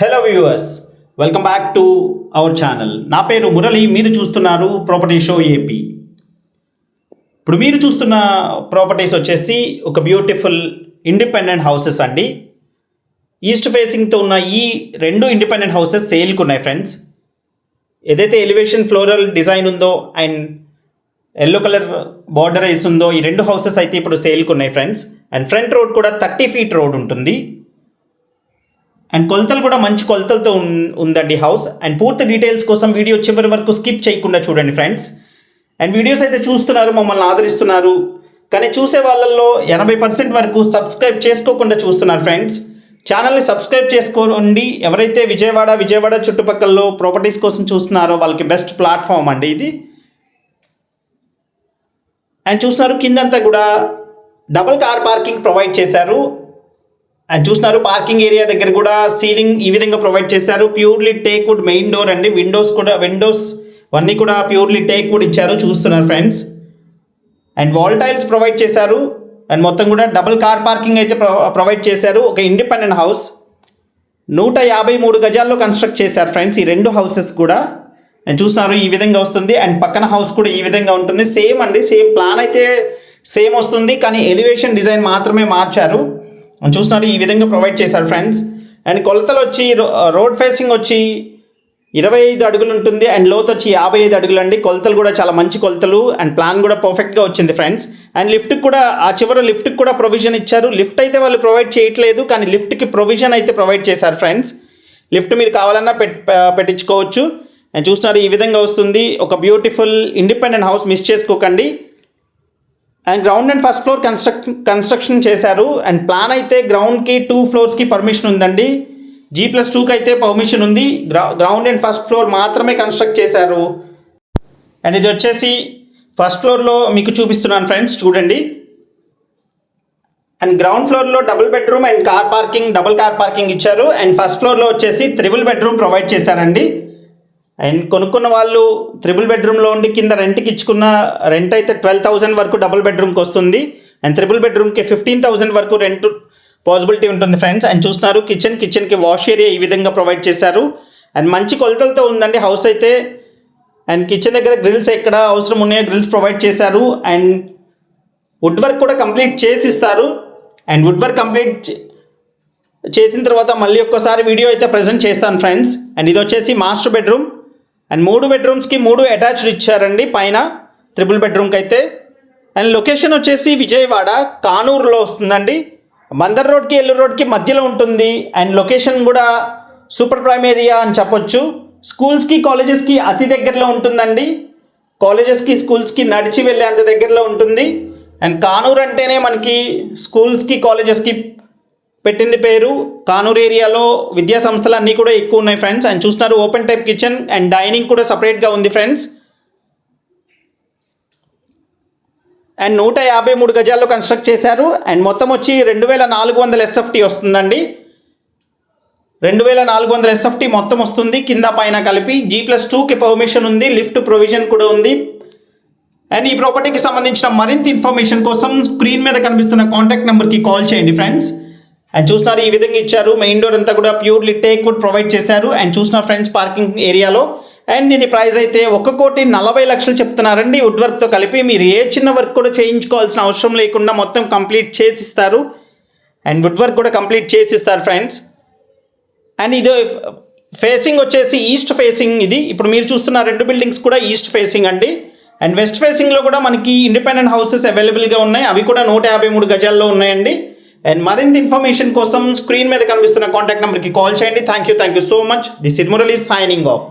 Hello viewers, welcome back to our channel. నా పేరు మురళి. మీరు చూస్తున్నారు ప్రాపర్టీ షో ఏపీ. ఇప్పుడు మీరు చూస్తున్న ప్రాపర్టీస్ వచ్చేసి ఒక బ్యూటిఫుల్ ఇండిపెండెంట్ హౌసెస్ అండి. ఈస్ట్ ఫేసింగ్తో ఉన్న ఈ రెండు ఇండిపెండెంట్ హౌసెస్ సేల్కి ఉన్నాయి ఫ్రెండ్స్. ఏదైతే ఎలివేషన్ ఫ్లోరల్ డిజైన్ ఉందో అండ్ ఎల్లో కలర్ బార్డర్ వేసి ఉందో ఈ రెండు హౌసెస్ అయితే ఇప్పుడు సేల్కి ఉన్నాయి ఫ్రెండ్స్. అండ్ ఫ్రంట్ రోడ్ కూడా 30 feet రోడ్ ఉంటుంది. అండ్ కొలతలు కూడా మంచి కొలతలతో ఉందండి హౌస్. అండ్ పూర్తి డీటెయిల్స్ కోసం వీడియో చివరి వరకు స్కిప్ చేయకుండా చూడండి ఫ్రెండ్స్. అండ్ వీడియోస్ అయితే చూస్తున్నారు, మమ్మల్ని ఆదరిస్తున్నారు, కానీ చూసే వాళ్ళల్లో 80% వరకు సబ్స్క్రైబ్ చేసుకోకుండా చూస్తున్నారు ఫ్రెండ్స్. ఛానల్ని సబ్స్క్రైబ్ చేసుకోండి. ఎవరైతే విజయవాడ చుట్టుపక్కల ప్రాపర్టీస్ కోసం చూస్తున్నారో వాళ్ళకి బెస్ట్ ప్లాట్ఫామ్ అండి ఇది. అండ్ చూస్తున్నారు కిందంతా కూడా డబుల్ కార్ పార్కింగ్ ప్రొవైడ్ చేశారు. అండ్ చూస్తున్నారు పార్కింగ్ ఏరియా దగ్గర కూడా సీలింగ్ ఈ విధంగా ప్రొవైడ్ చేశారు. Purely teak wood main door అండి. విండోస్ అన్నీ కూడా ప్యూర్లీ టేక్ వుడ్ ఇచ్చారు, చూస్తున్నారు friends. And wall tiles provide చేశారు. అండ్ మొత్తం కూడా డబుల్ కార్ పార్కింగ్ అయితే ప్రొవైడ్ చేశారు. ఒక ఇండిపెండెంట్ హౌస్ 153 గజాల్లో కన్స్ట్రక్ట్ చేశారు ఫ్రెండ్స్ ఈ రెండు హౌసెస్ కూడా. అండ్ చూస్తున్నారు ఈ విధంగా వస్తుంది. అండ్ పక్కన హౌస్ కూడా ఈ విధంగా ఉంటుంది. సేమ్ అండి, సేమ్ ప్లాన్ అయితే సేమ్ వస్తుంది, కానీ ఎలివేషన్ డిజైన్ మాత్రమే మార్చారు. చూస్తున్నారు ఈ విధంగా ప్రొవైడ్ చేశారు ఫ్రెండ్స్. అండ్ కొలతలు వచ్చి రోడ్ ఫేసింగ్ వచ్చి 25 అడుగులు ఉంటుంది. అండ్ లోతు వచ్చి 55 అడుగులు అండి. కొలతలు కూడా చాలా మంచి కొలతలు. అండ్ ప్లాన్ కూడా పర్ఫెక్ట్గా వచ్చింది ఫ్రెండ్స్. అండ్ లిఫ్ట్కి కూడా ఆ చివర లిఫ్ట్కి కూడా ప్రొవిజన్ ఇచ్చారు. లిఫ్ట్ అయితే వాళ్ళు ప్రొవైడ్ చేయట్లేదు, కానీ లిఫ్ట్కి ప్రొవిజన్ అయితే ప్రొవైడ్ చేశారు ఫ్రెండ్స్. లిఫ్ట్ మీరు కావాలన్నా పెట్టించుకోవచ్చు. అండ్ చూస్తున్నారు ఈ విధంగా వస్తుంది. ఒక బ్యూటిఫుల్ ఇండిపెండెంట్ హౌస్, మిస్ చేసుకోకండి. And ground and first floor construction చేశారు. అండ్ ప్లాన్ అయితే గ్రౌండ్కి 2 floors పర్మిషన్ ఉందండి. G+2కి అయితే పర్మిషన్ ఉంది. గ్రౌండ్ అండ్ ఫస్ట్ ఫ్లోర్ మాత్రమే కన్స్ట్రక్ట్ చేశారు. అండ్ ఇది వచ్చేసి ఫస్ట్ ఫ్లోర్లో మీకు చూపిస్తున్నాను ఫ్రెండ్స్, చూడండి. అండ్ గ్రౌండ్ ఫ్లోర్లో double bedroom and double car parking ఇచ్చారు. అండ్ ఫస్ట్ ఫ్లోర్లో వచ్చేసి 3 bedroom ప్రొవైడ్ చేశారండి. అండ్ కొనుక్కున్న వాళ్ళు 3 bedroomలో ఉండి కింద రెంట్కి ఇచ్చుకున్న రెంట్ అయితే 12,000 వరకు డబుల్ బెడ్రూమ్కి వస్తుంది. అండ్ 3 bedroomకి 15,000 వరకు రెంట్ పాసిబిలిటీ ఉంటుంది ఫ్రెండ్స్. అండ్ చూస్తున్నారు కిచెన్కి వాష్ ఏరియా ఈ విధంగా ప్రొవైడ్ చేశారు. అండ్ మంచి కొలతలతో ఉందండి హౌస్ అయితే. అండ్ కిచెన్ దగ్గర గ్రిల్స్ ఎక్కడ అవసరం ఉన్నాయో గ్రిల్స్ ప్రొవైడ్ చేశారు. అండ్ వుడ్ వర్క్ కూడా కంప్లీట్ చేసి ఇస్తారు. అండ్ వుడ్ వర్క్ కంప్లీట్ చేసిన తర్వాత మళ్ళీ ఒక్కసారి వీడియో అయితే ప్రజెంట్ చేస్తాను ఫ్రెండ్స్. అండ్ ఇది వచ్చేసి master bedroom. And 3 bedrooms 3 attached ఇచ్చారండి పైన 3 bedroomకి అయితే. అండ్ లొకేషన్ వచ్చేసి విజయవాడ కానూరులో వస్తుందండి. మందర్ రోడ్కి ఎల్లూరు రోడ్కి మధ్యలో ఉంటుంది. అండ్ లొకేషన్ కూడా సూపర్ ప్రైమ్ ఏరియా అని చెప్పొచ్చు. స్కూల్స్కి కాలేజెస్కి అతి దగ్గరలో ఉంటుందండి. కాలేజెస్కి స్కూల్స్కి నడిచి వెళ్ళే అంత దగ్గరలో ఉంటుంది. అండ్ కానూరు అంటేనే మనకి స్కూల్స్కి కాలేజెస్కి పెట్టింది పేరు. కానూరు ఏరియాలో విద్యా సంస్థలు అన్నీ కూడా ఎక్కువ ఉన్నాయి ఫ్రెండ్స్. అండ్ చూస్తున్నారు open type kitchen and dining కూడా సపరేట్గా ఉంది ఫ్రెండ్స్. అండ్ 153 గజాల్లో కన్స్ట్రక్ట్ చేశారు. అండ్ మొత్తం వచ్చి 2,400 SFT వస్తుందండి. 2,400 SFT మొత్తం వస్తుంది కింద పైన కలిపి. G+2కి పర్మిషన్ ఉంది, లిఫ్ట్ ప్రొవిజన్ కూడా ఉంది. అండ్ ఈ ప్రాపర్టీకి సంబంధించిన మరింత ఇన్ఫర్మేషన్ కోసం స్క్రీన్ మీద కనిపిస్తున్న కాంటాక్ట్ నెంబర్కి కాల్ చేయండి ఫ్రెండ్స్. అండ్ చూస్తున్నారు ఈ విధంగా ఇచ్చారు. మెయిన్ డోర్ అంతా కూడా ప్యూర్లీ టేక్ వుడ్ ప్రొవైడ్ చేశారు. అండ్ చూస్తున్నారు ఫ్రెండ్స్ పార్కింగ్ ఏరియాలో. అండ్ దీని ప్రైస్ అయితే 1,40,00,000 చెప్తున్నారండి వుడ్ వర్క్తో కలిపి. మీరు ఏ చిన్న వర్క్ కూడా చేయించుకోవాల్సిన అవసరం లేకుండా మొత్తం కంప్లీట్ చేసిస్తారు. అండ్ వుడ్ వర్క్ కూడా కంప్లీట్ చేసిస్తారు ఫ్రెండ్స్. అండ్ ఇది ఫేసింగ్ వచ్చేసి ఈస్ట్ ఫేసింగ్. ఇది ఇప్పుడు మీరు చూస్తున్న 2 buildings కూడా ఈస్ట్ ఫేసింగ్ అండి. అండ్ వెస్ట్ ఫేసింగ్లో కూడా మనకి ఇండిపెండెంట్ హౌసెస్ అవైలబుల్గా ఉన్నాయి. అవి కూడా 153 గజాల్లో ఉన్నాయండి. అండ్ మరింత ఇన్ఫర్మేషన్ కోసం స్క్రీన్ మీద కనిపిస్తున్న కాంటాక్ట్ నెంబర్కి కాల్ చేయండి. Thank you so much. This is Murali signing off.